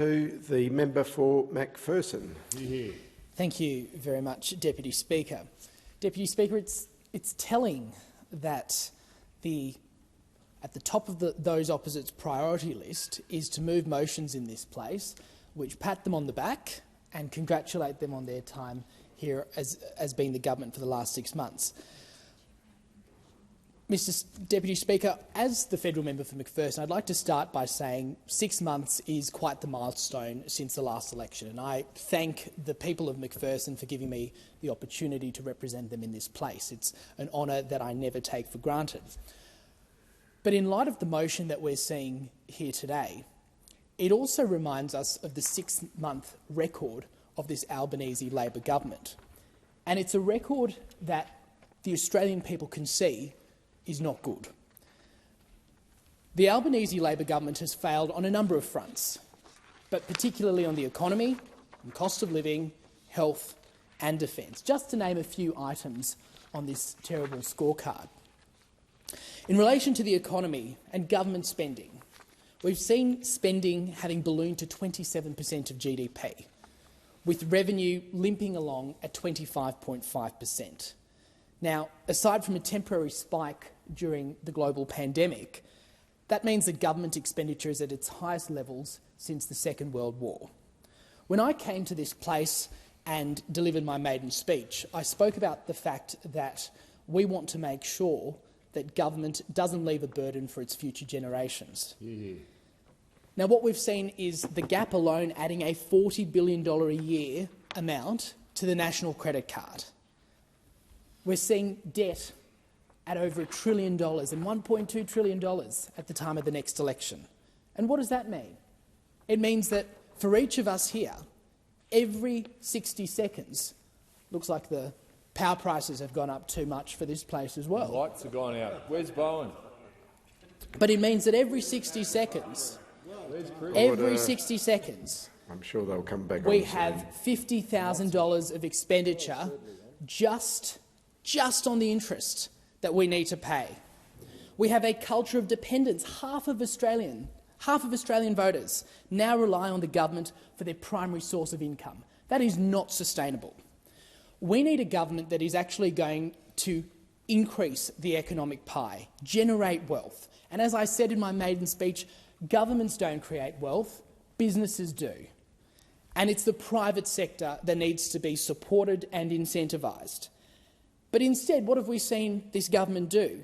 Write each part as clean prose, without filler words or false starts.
To the member for McPherson. Thank you very much, Deputy Speaker. Deputy Speaker, it's telling that at the top of those opposites' priority list is to move motions in this place which pat them on the back and congratulate them on their time here as being the government for the last 6 months. Mr. Deputy Speaker, as the federal member for McPherson, I'd like to start by saying 6 months is quite the milestone since the last election, and I thank the people of McPherson for giving me the opportunity to represent them in this place. It's an honour that I never take for granted. But in light of the motion that we're seeing here today, it also reminds us of the 6-month record of this Albanese Labor Government. And it's a record that the Australian people can see is not good. The Albanese Labor Government has failed on a number of fronts, but particularly on the economy, on cost of living, health and defence, just to name a few items on this terrible scorecard. In relation to the economy and government spending, we've seen spending having ballooned to 27% of GDP, with revenue limping along at 25.5%. Now, aside from a temporary spike during the global pandemic, that means that government expenditure is at its highest levels since the Second World War. When I came to this place and delivered my maiden speech, I spoke about the fact that we want to make sure that government doesn't leave a burden for its future generations. Now, what we've seen is the gap alone adding a $40 billion a year amount to the national credit card. We're seeing debt at over $1 trillion and $1.2 trillion at the time of the next election. And what does that mean? It means that for each of us here, every 60 seconds, looks like the power prices have gone up too much for this place as well. The lights have gone out. Where's Bowen? But it means that every 60 seconds, I'm sure they'll come back. We have $50,000 of expenditure just on the interest that we need to pay. We have a culture of dependence. Half of Australian voters now rely on the government for their primary source of income. That is not sustainable. We need a government that is actually going to increase the economic pie, generate wealth. And as I said in my maiden speech, governments don't create wealth, businesses do. And it's the private sector that needs to be supported and incentivised. But instead, what have we seen this government do?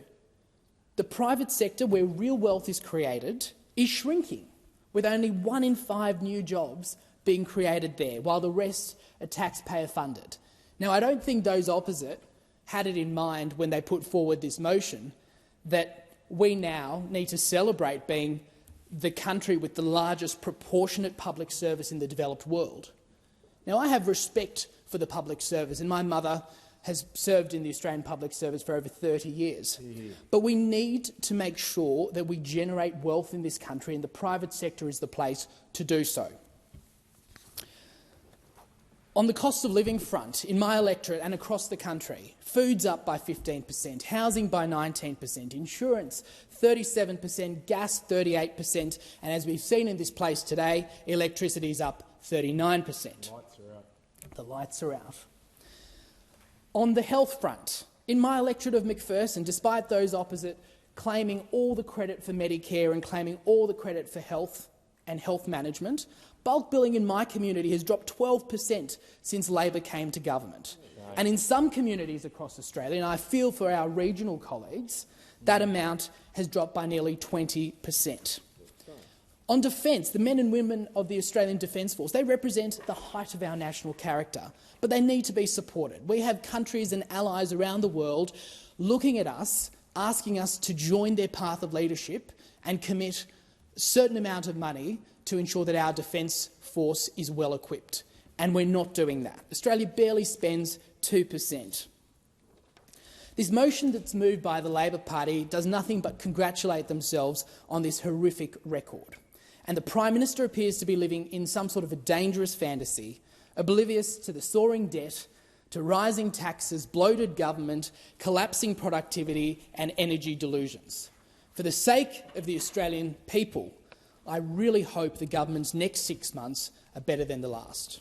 The private sector, where real wealth is created, is shrinking, with only 1 in 5 new jobs being created there, while the rest are taxpayer-funded. Now, I don't think those opposite had it in mind when they put forward this motion that we now need to celebrate being the country with the largest proportionate public service in the developed world. Now, I have respect for the public service, and my mother has served in the Australian public service for over 30 years. But we need to make sure that we generate wealth in this country, and the private sector is the place to do so. On the cost of living front, in my electorate and across the country, food's up by 15%, housing by 19%, insurance 37%, gas 38%, and as we've seen in this place today, electricity is up 39%. The lights are out. On the health front, in my electorate of McPherson, despite those opposite claiming all the credit for Medicare and claiming all the credit for health and health management, bulk billing in my community has dropped 12% since Labor came to government. And in some communities across Australia, and I feel for our regional colleagues, that amount has dropped by nearly 20%. On defence, the men and women of the Australian Defence Force, they represent the height of our national character, but they need to be supported. We have countries and allies around the world looking at us, asking us to join their path of leadership and commit a certain amount of money to ensure that our defence force is well equipped. And we're not doing that. Australia barely spends 2%. This motion that's moved by the Labor Party does nothing but congratulate themselves on this horrific record. And the Prime Minister appears to be living in some sort of a dangerous fantasy, oblivious to the soaring debt, to rising taxes, bloated government, collapsing productivity and energy delusions. For the sake of the Australian people, I really hope the government's next 6 months are better than the last.